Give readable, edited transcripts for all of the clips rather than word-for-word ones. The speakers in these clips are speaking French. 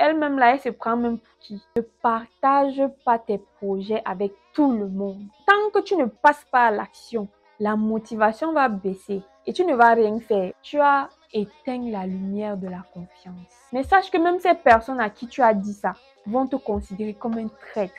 elle-même là, elle se prend même pour qui? Ne partage pas tes projets avec tout le monde. Tant que tu ne passes pas à l'action, la motivation va baisser et tu ne vas rien faire. Tu as éteint la lumière de la confiance. Mais sache que même ces personnes à qui tu as dit ça vont te considérer comme un traître.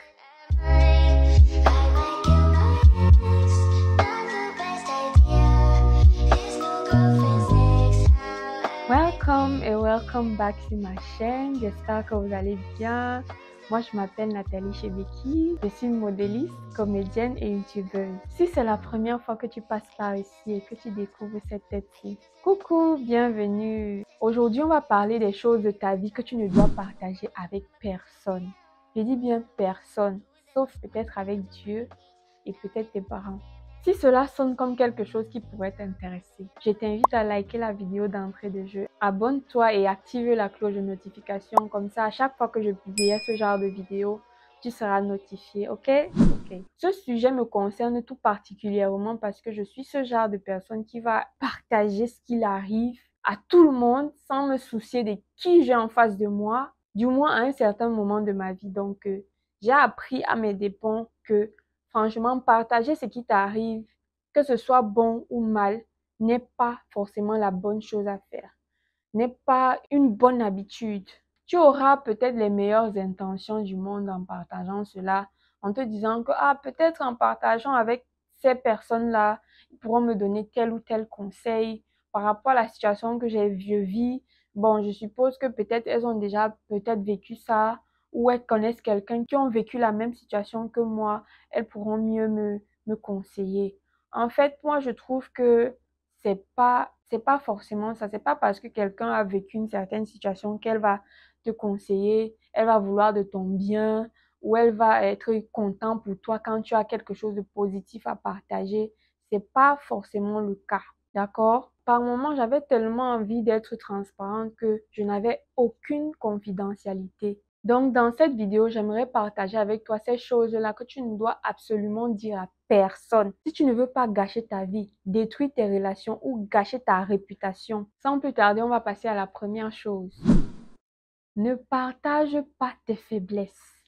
Welcome et welcome back sur ma chaîne. J'espère que vous allez bien. Moi, je m'appelle Nathalie Chebeki. Je suis modéliste, comédienne et youtubeuse. Si c'est la première fois que tu passes par ici et que tu découvres cette tête-ci, coucou, bienvenue. Aujourd'hui, on va parler des choses de ta vie que tu ne dois partager avec personne. Je dis bien personne, sauf peut-être avec Dieu et peut-être tes parents. Si cela sonne comme quelque chose qui pourrait t'intéresser, je t'invite à liker la vidéo d'entrée de jeu. Abonne-toi et active la cloche de notification. Comme ça, à chaque fois que je publie ce genre de vidéo, tu seras notifié, ok? Ok. Ce sujet me concerne tout particulièrement parce que je suis ce genre de personne qui va partager ce qu'il arrive à tout le monde sans me soucier de qui j'ai en face de moi, du moins à un certain moment de ma vie. Donc, j'ai appris à mes dépens que franchement, partager ce qui t'arrive, que ce soit bon ou mal, n'est pas forcément la bonne chose à faire, n'est pas une bonne habitude. Tu auras peut-être les meilleures intentions du monde en partageant cela, en te disant que peut-être en partageant avec ces personnes-là, ils pourront me donner tel ou tel conseil par rapport à la situation que je vis. Bon, je suppose que peut-être elles ont déjà peut-être vécu ça, ou elles connaissent quelqu'un qui ont vécu la même situation que moi, elles pourront mieux me conseiller. En fait, moi, je trouve que c'est pas forcément ça. C'est pas parce que quelqu'un a vécu une certaine situation qu'elle va te conseiller, elle va vouloir de ton bien, ou elle va être content pour toi quand tu as quelque chose de positif à partager. C'est pas forcément le cas. D'accord? Par moments, j'avais tellement envie d'être transparente que je n'avais aucune confidentialité. Donc, dans cette vidéo, j'aimerais partager avec toi ces choses-là que tu ne dois absolument dire à personne. Si tu ne veux pas gâcher ta vie, détruire tes relations ou gâcher ta réputation. Sans plus tarder, on va passer à la première chose. Ne partage pas tes faiblesses.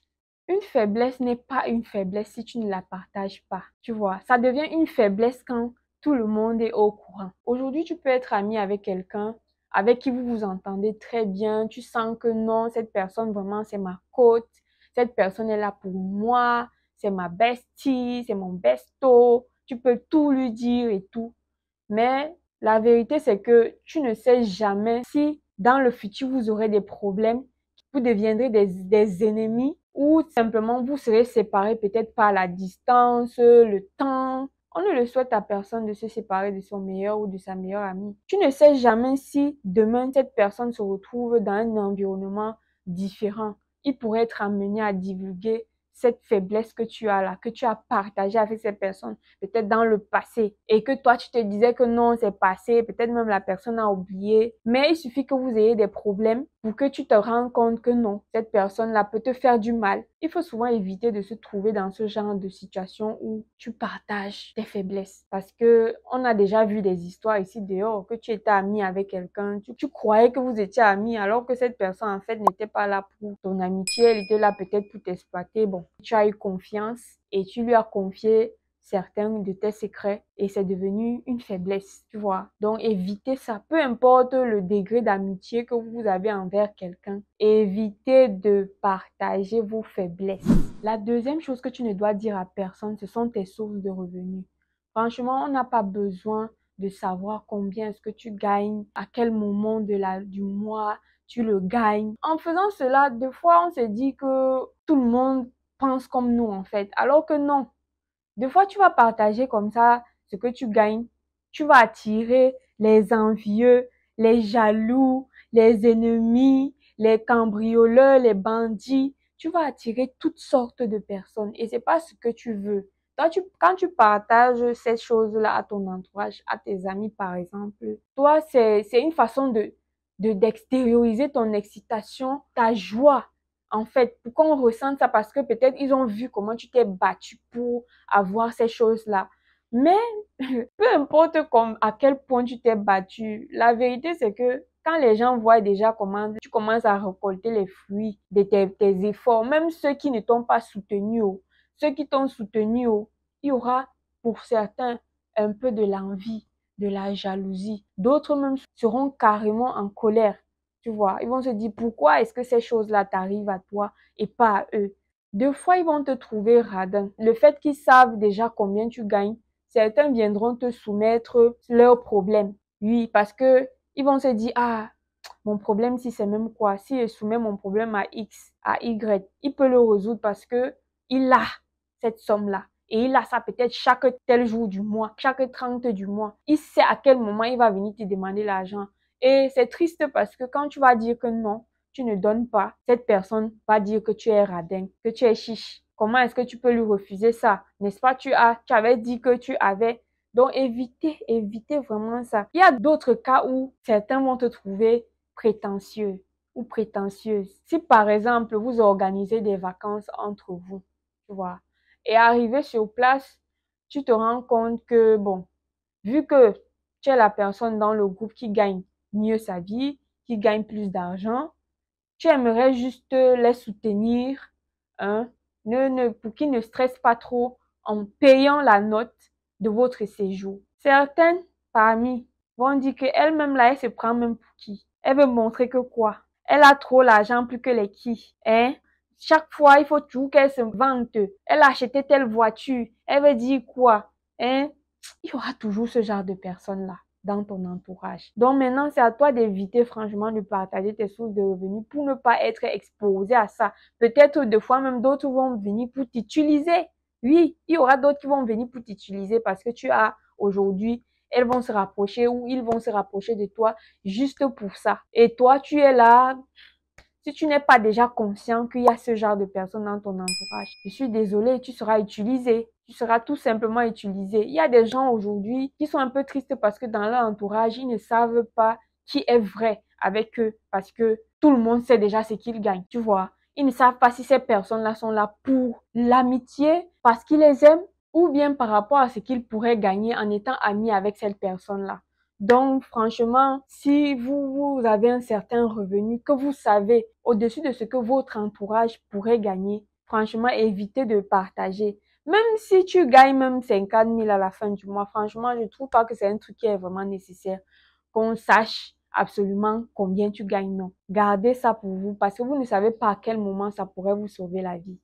Une faiblesse n'est pas une faiblesse si tu ne la partages pas. Tu vois, ça devient une faiblesse quand tout le monde est au courant. Aujourd'hui, tu peux être ami avec quelqu'un avec qui vous vous entendez très bien. Tu sens que non, cette personne vraiment c'est ma côte. Cette personne est là pour moi. C'est ma bestie, c'est mon besto. Tu peux tout lui dire et tout. Mais la vérité, c'est que tu ne sais jamais si dans le futur vous aurez des problèmes, vous deviendrez des ennemis ou simplement vous serez séparés peut-être par la distance, le temps. On ne le souhaite à personne de se séparer de son meilleur ou de sa meilleure amie. Tu ne sais jamais si demain cette personne se retrouve dans un environnement différent. Il pourrait être amené à divulguer cette faiblesse que tu as là, que tu as partagée avec cette personne, peut-être dans le passé, et que toi, tu te disais que non, c'est passé, peut-être même la personne a oublié, mais il suffit que vous ayez des problèmes pour que tu te rendes compte que non, cette personne-là peut te faire du mal. Il faut souvent éviter de se trouver dans ce genre de situation où tu partages tes faiblesses, parce que on a déjà vu des histoires ici dehors, que tu étais ami avec quelqu'un, tu croyais que vous étiez amis, alors que cette personne, en fait, n'était pas là pour ton amitié, elle était là peut-être pour t'exploiter. Bon, tu as eu confiance et tu lui as confié certains de tes secrets et c'est devenu une faiblesse, tu vois. Donc, évitez ça. Peu importe le degré d'amitié que vous avez envers quelqu'un, évitez de partager vos faiblesses. La deuxième chose que tu ne dois dire à personne, ce sont tes sources de revenus. Franchement, on n'a pas besoin de savoir combien est-ce que tu gagnes, à quel moment du mois tu le gagnes. En faisant cela, des fois, on se dit que tout le monde pense comme nous, en fait, alors que non. Des fois, tu vas partager comme ça ce que tu gagnes. Tu vas attirer les envieux, les jaloux, les ennemis, les cambrioleurs, les bandits. Tu vas attirer toutes sortes de personnes et c'est pas ce que tu veux. Toi, quand tu partages ces choses-là à ton entourage, à tes amis par exemple, toi, c'est une façon d'extérioriser ton excitation, ta joie. En fait, pourquoi on ressent ça? Parce que peut-être ils ont vu comment tu t'es battu pour avoir ces choses-là. Mais peu importe à quel point tu t'es battu, la vérité c'est que Quand les gens voient déjà comment tu commences à récolter les fruits de tes efforts, même ceux qui ne t'ont pas soutenu, ceux qui t'ont soutenu, il y aura pour certains un peu de l'envie, de la jalousie. D'autres même seront carrément en colère. Tu vois, ils vont se dire pourquoi est-ce que ces choses-là t'arrivent à toi et pas à eux. Deux fois, ils vont te trouver radin. Le fait qu'ils savent déjà combien tu gagnes, certains viendront te soumettre leurs problèmes. Oui, parce que ils vont se dire, ah, mon problème, si c'est même quoi, si je soumets mon problème à X, à Y, il peut le résoudre parce que il a cette somme-là. Et il a ça peut-être chaque tel jour du mois, chaque 30 du mois. Il sait à quel moment il va venir te demander l'argent. Et c'est triste parce que quand tu vas dire que non, tu ne donnes pas, cette personne va dire que tu es radin, que tu es chiche. Comment est-ce que tu peux lui refuser ça? N'est-ce pas? Tu avais dit que tu avais. Donc, évitez vraiment ça. Il y a d'autres cas où certains vont te trouver prétentieux ou prétentieuse. Si par exemple, vous organisez des vacances entre vous, tu vois, et arrivé sur place, tu te rends compte que, bon, vu que tu es la personne dans le groupe qui gagne mieux sa vie, qui gagne plus d'argent, tu aimerais juste les soutenir, hein, pour qu'ils ne stressent pas trop en payant la note de votre séjour. Certaines parmi vont dire qu'elle-même là, elle se prend même pour qui? Elle veut montrer que quoi? Elle a trop l'argent plus que les qui, hein? Chaque fois, il faut toujours qu'elle se vante. Elle a acheté telle voiture. Elle veut dire quoi? Hein? Il y aura toujours ce genre de personnes-là dans ton entourage. Donc maintenant, c'est à toi d'éviter franchement de partager tes sources de revenus pour ne pas être exposé à ça. Peut-être deux fois même d'autres vont venir pour t'utiliser. Oui, il y aura d'autres qui vont venir pour t'utiliser parce que tu as aujourd'hui, elles vont se rapprocher ou ils vont se rapprocher de toi juste pour ça. Et toi, tu es là. Si tu n'es pas déjà conscient qu'il y a ce genre de personnes dans ton entourage, je suis désolée, tu seras utilisé. Tu seras tout simplement utilisé. Il y a des gens aujourd'hui qui sont un peu tristes parce que dans leur entourage, ils ne savent pas qui est vrai avec eux parce que tout le monde sait déjà ce qu'ils gagnent, tu vois. Ils ne savent pas si ces personnes-là sont là pour l'amitié, parce qu'ils les aiment, ou bien par rapport à ce qu'ils pourraient gagner en étant amis avec cette personne-là. Donc, franchement, si vous avez un certain revenu que vous savez au-dessus de ce que votre entourage pourrait gagner, franchement, évitez de partager. Même si tu gagnes même 50 000 à la fin du mois, franchement, je trouve pas que c'est un truc qui est vraiment nécessaire qu'on sache absolument combien tu gagnes, non. Gardez ça pour vous parce que vous ne savez pas à quel moment ça pourrait vous sauver la vie.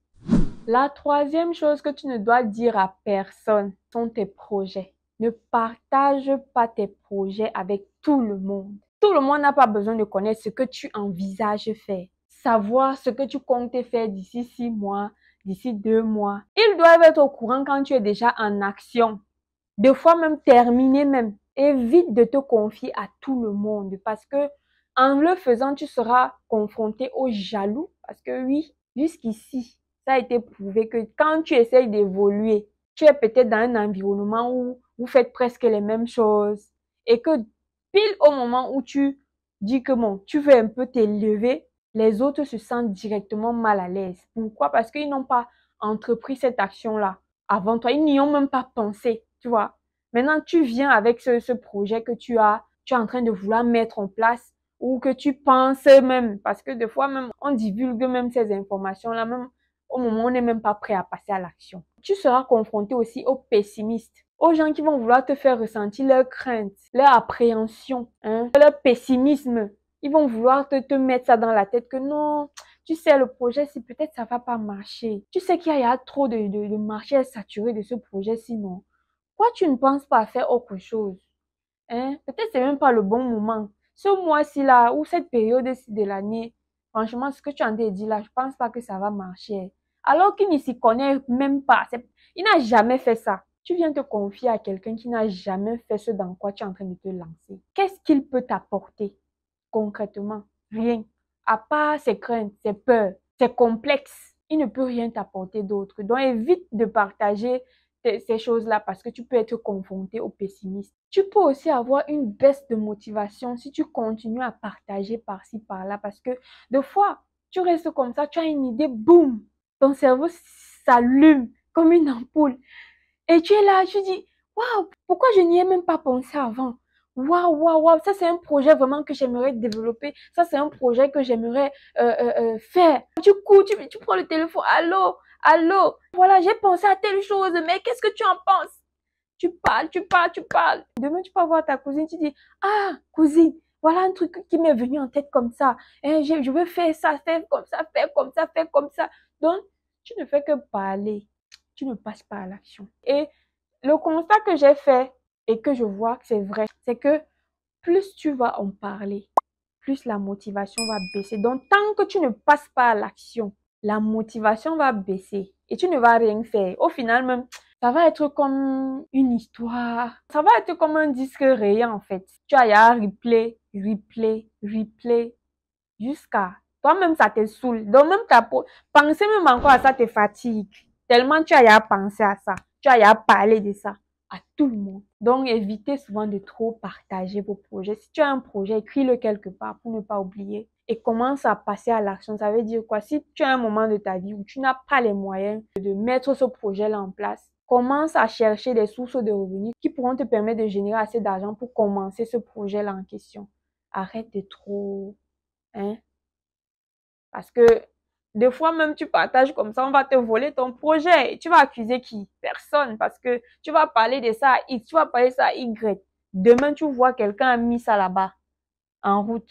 La troisième chose que tu ne dois dire à personne sont tes projets. Ne partage pas tes projets avec tout le monde. Tout le monde n'a pas besoin de connaître ce que tu envisages faire. Savoir ce que tu comptes faire d'ici 6 mois, d'ici 2 mois. Ils doivent être au courant quand tu es déjà en action. Des fois même terminé même. Évite de te confier à tout le monde parce que en le faisant, tu seras confronté aux jaloux. Parce que oui, jusqu'ici, ça a été prouvé que quand tu essayes d'évoluer, tu es peut-être dans un environnement où vous faites presque les mêmes choses et que pile au moment où tu dis que bon, tu veux un peu t'élever, les autres se sentent directement mal à l'aise. Pourquoi? Parce qu'ils n'ont pas entrepris cette action-là avant toi. Ils n'y ont même pas pensé, tu vois. Maintenant, tu viens avec ce projet que tu es en train de vouloir mettre en place ou que tu penses même, parce que des fois même, on divulgue même ces informations-là, même au moment où on n'est même pas prêt à passer à l'action. Tu seras confronté aussi aux pessimistes, aux gens qui vont vouloir te faire ressentir leurs craintes, leur appréhension, leur pessimisme. Ils vont vouloir te mettre ça dans la tête que non, tu sais, le projet, si peut-être ça va pas marcher. Tu sais qu'il y a trop de marché saturé de ce projet, sinon. Pourquoi tu ne penses pas à faire autre chose? Peut-être c'est même pas le bon moment. Ce mois-ci là, ou cette période-ci de l'année, franchement, ce que tu en as dit là, je pense pas que ça va marcher. Alors qu'il ne s'y connaît même pas. Il n'a jamais fait ça. Tu viens te confier à quelqu'un qui n'a jamais fait ce dans quoi tu es en train de te lancer. Qu'est-ce qu'il peut t'apporter concrètement? Rien. À part ses craintes, ses peurs, ses complexes. Il ne peut rien t'apporter d'autre. Donc évite de partager ces choses-là parce que tu peux être confronté au pessimisme. Tu peux aussi avoir une baisse de motivation si tu continues à partager par-ci, par-là parce que des fois, tu restes comme ça, tu as une idée, boum, ton cerveau s'allume comme une ampoule et tu es là, tu dis, waouh, pourquoi je n'y ai même pas pensé avant? waouh, waouh, waouh, ça c'est un projet vraiment que j'aimerais développer. Ça c'est un projet que j'aimerais faire. Tu cours, tu prends le téléphone. Allô, allô. Voilà, j'ai pensé à telle chose, mais qu'est-ce que tu en penses? Tu parles, tu parles, tu parles. Demain, tu peux voir ta cousine, tu dis, ah, cousine, voilà un truc qui m'est venu en tête comme ça. Je veux faire ça, faire comme ça, faire comme ça, faire comme ça. Donc, tu ne fais que parler. Tu ne passes pas à l'action. Et le constat que j'ai fait et que je vois que c'est vrai, c'est que plus tu vas en parler, plus la motivation va baisser. Donc, tant que tu ne passes pas à l'action, la motivation va baisser et tu ne vas rien faire. Au final, même, ça va être comme une histoire. Ça va être comme un disque rayant, en fait. Tu as à replay, replay, replay, jusqu'à toi-même, ça te saoule. Donc, même penser même encore à ça te fatigue. Tellement tu as à penser à ça. Tu as à parler de ça à tout le monde. Donc, évitez souvent de trop partager vos projets. Si tu as un projet, écris-le quelque part pour ne pas oublier et commence à passer à l'action. Ça veut dire quoi? Si tu as un moment de ta vie où tu n'as pas les moyens de mettre ce projet-là en place, commence à chercher des sources de revenus qui pourront te permettre de générer assez d'argent pour commencer ce projet-là en question. Arrête de trop, hein? Parce que des fois même tu partages comme ça, on va te voler ton projet. Et tu vas accuser qui? Personne. Parce que tu vas parler de ça à X, tu vas parler de ça à Y. Demain, tu vois quelqu'un a mis ça là-bas, en route.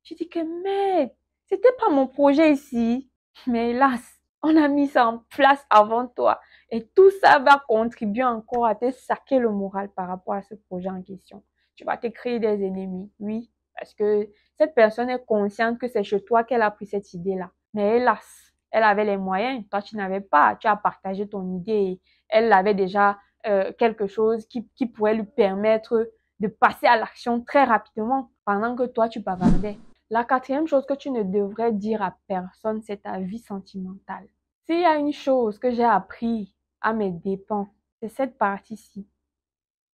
Tu dis que, merde, c'était pas mon projet ici. Mais hélas, on a mis ça en place avant toi. Et tout ça va contribuer encore à te saquer le moral par rapport à ce projet en question. Tu vas te créer des ennemis, oui, parce que cette personne est consciente que c'est chez toi qu'elle a pris cette idée-là. Mais hélas, elle avait les moyens, toi tu n'avais pas. Tu as partagé ton idée et elle avait déjà quelque chose qui pourrait lui permettre de passer à l'action très rapidement pendant que toi tu bavardais. La quatrième chose que tu ne devrais dire à personne, c'est ta vie sentimentale. S'il y a une chose que j'ai appris à mes dépens, c'est cette partie-ci.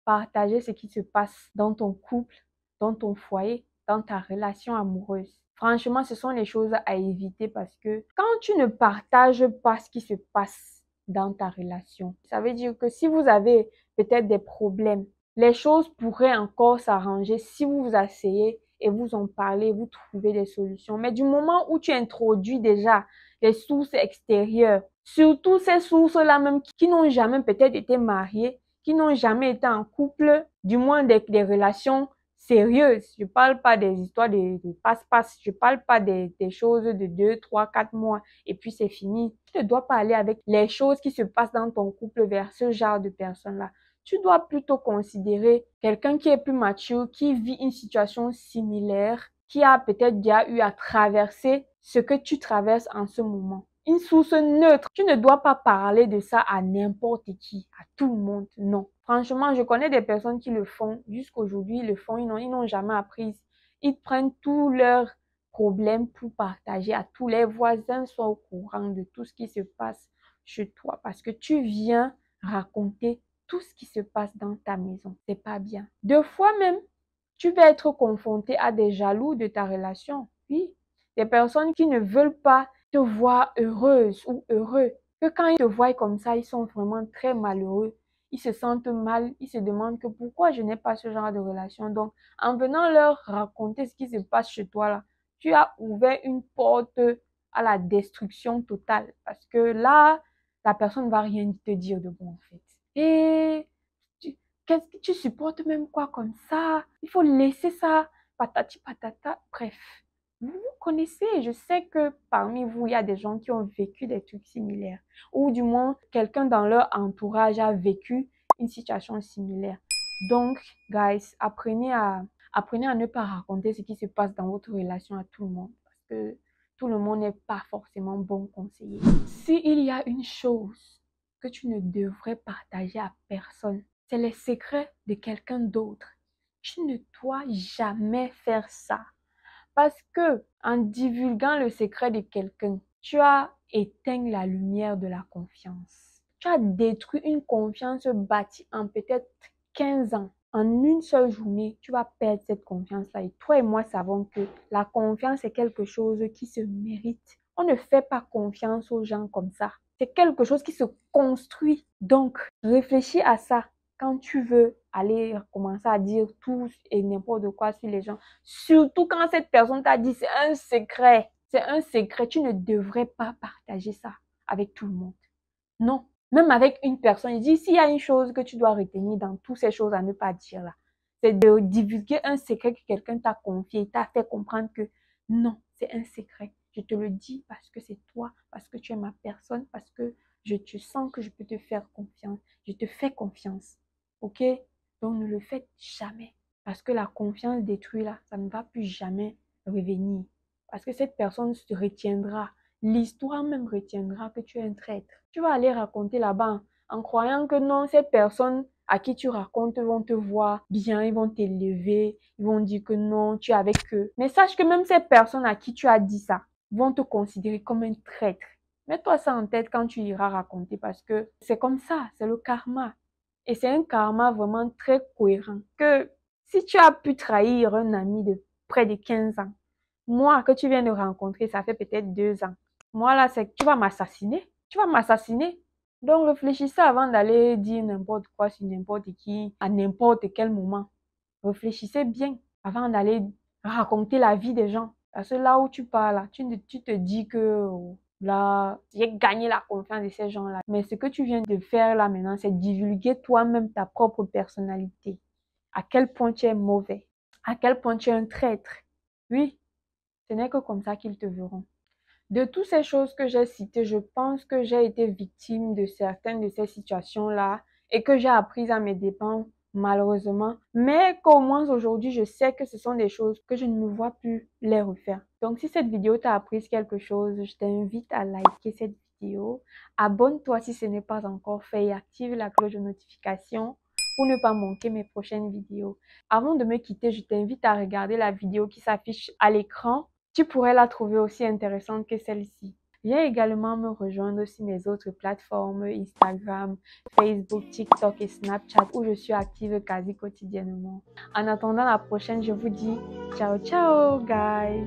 Partager ce qui se passe dans ton couple, dans ton foyer, dans ta relation amoureuse. Franchement, ce sont les choses à éviter parce que quand tu ne partages pas ce qui se passe dans ta relation, ça veut dire que si vous avez peut-être des problèmes, les choses pourraient encore s'arranger si vous vous asseyez et vous en parlez, vous trouvez des solutions. Mais du moment où tu introduis déjà les sources extérieures, surtout ces sources-là même qui n'ont jamais peut-être été mariées, qui n'ont jamais été en couple, du moins des relations sérieuses. Je parle pas des histoires de passe-passe, je parle pas des choses de 2, 3, 4 mois et puis c'est fini. Tu ne dois pas aller avec les choses qui se passent dans ton couple vers ce genre de personnes-là. Tu dois plutôt considérer quelqu'un qui est plus mature, qui vit une situation similaire, qui a peut-être déjà eu à traverser ce que tu traverses en ce moment. Une source neutre. Tu ne dois pas parler de ça à n'importe qui, à tout le monde. Non. Franchement, je connais des personnes qui le font. Jusqu'aujourd'hui, ils le font. Ils n'ont jamais appris. Ils prennent tous leurs problèmes pour partager à tous les voisins, soient au courant de tout ce qui se passe chez toi. Parce que tu viens raconter tout ce qui se passe dans ta maison. C'est pas bien. Deux fois même, tu vas être confronté à des jaloux de ta relation. Oui. Des personnes qui ne veulent pas te voir heureuse ou heureux. Que quand ils te voient comme ça, ils sont vraiment très malheureux. Ils se sentent mal. Ils se demandent que pourquoi je n'ai pas ce genre de relation. Donc, en venant leur raconter ce qui se passe chez toi là, tu as ouvert une porte à la destruction totale. Parce que là, la personne ne va rien te dire de bon en fait. Et qu'est-ce que tu supportes même quoi comme ça? Il faut laisser ça, patati patata. Bref, vous connaissez, je sais que parmi vous, il y a des gens qui ont vécu des trucs similaires. Ou du moins, quelqu'un dans leur entourage a vécu une situation similaire. Donc, guys, apprenez à ne pas raconter ce qui se passe dans votre relation à tout le monde. Parce que tout le monde n'est pas forcément bon conseiller. S'il y a une chose que tu ne devrais partager à personne, c'est les secrets de quelqu'un d'autre. Tu ne dois jamais faire ça. Parce que en divulguant le secret de quelqu'un, tu as éteint la lumière de la confiance. Tu as détruit une confiance bâtie en peut-être 15 ans. En une seule journée, tu vas perdre cette confiance-là. Et toi et moi savons que la confiance est quelque chose qui se mérite. On ne fait pas confiance aux gens comme ça. C'est quelque chose qui se construit. Donc, réfléchis à ça quand tu veux aller commencer à dire tout et n'importe quoi sur les gens. Surtout quand cette personne t'a dit c'est un secret. C'est un secret. Tu ne devrais pas partager ça avec tout le monde. Non. Même avec une personne, il dit s'il y a une chose que tu dois retenir dans toutes ces choses à ne pas dire là, c'est de divulguer un secret que quelqu'un t'a confié, t'a fait comprendre que non, c'est un secret. Je te le dis parce que c'est toi, parce que tu es ma personne, parce que je te sens que je peux te faire confiance. Je te fais confiance. Ok? Donc ne le faites jamais. Parce que la confiance détruite là, ça ne va plus jamais revenir. Parce que cette personne se retiendra. L'histoire même retiendra que tu es un traître. Tu vas aller raconter là-bas en croyant que non, ces personnes à qui tu racontes vont te voir bien, ils vont t'élever, ils vont dire que non, tu es avec eux. Mais sache que même ces personnes à qui tu as dit ça vont te considérer comme un traître. Mets-toi ça en tête quand tu iras raconter parce que c'est comme ça, c'est le karma. Et c'est un karma vraiment très cohérent. Que si tu as pu trahir un ami de près de 15 ans, moi que tu viens de rencontrer, ça fait peut-être 2 ans. Moi là, c'est que tu vas m'assassiner. Tu vas m'assassiner. Donc réfléchissez avant d'aller dire n'importe quoi sur n'importe qui, à n'importe quel moment. Réfléchissez bien avant d'aller raconter la vie des gens. Parce que là où tu pars, là, tu te dis que là, j'ai gagné la confiance de ces gens-là. Mais ce que tu viens de faire là maintenant, c'est divulguer toi-même ta propre personnalité. À quel point tu es mauvais. À quel point tu es un traître. Oui, ce n'est que comme ça qu'ils te verront. De toutes ces choses que j'ai citées, je pense que j'ai été victime de certaines de ces situations-là et que j'ai appris à mes dépens, malheureusement. Mais qu'au moins aujourd'hui, je sais que ce sont des choses que je ne me vois plus les refaire. Donc, si cette vidéo t'a appris quelque chose, je t'invite à liker cette vidéo. Abonne-toi si ce n'est pas encore fait et active la cloche de notification pour ne pas manquer mes prochaines vidéos. Avant de me quitter, je t'invite à regarder la vidéo qui s'affiche à l'écran. Tu pourrais la trouver aussi intéressante que celle-ci. Viens également me rejoindre sur mes autres plateformes, Instagram, Facebook, TikTok et Snapchat où je suis active quasi quotidiennement. En attendant la prochaine, je vous dis ciao ciao guys!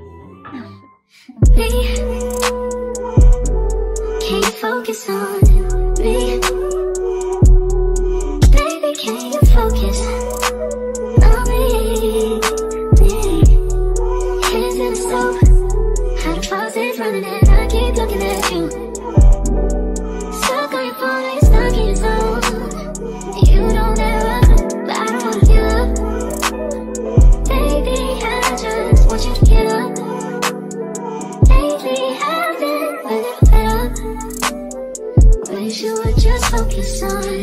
Running and I keep looking at you. Stuck on your phone, like stuck in your zone. You don't ever, but I don't wanna give up. Baby, I just want you to get up. Lately I've been a little fed up. Wish you would just focus on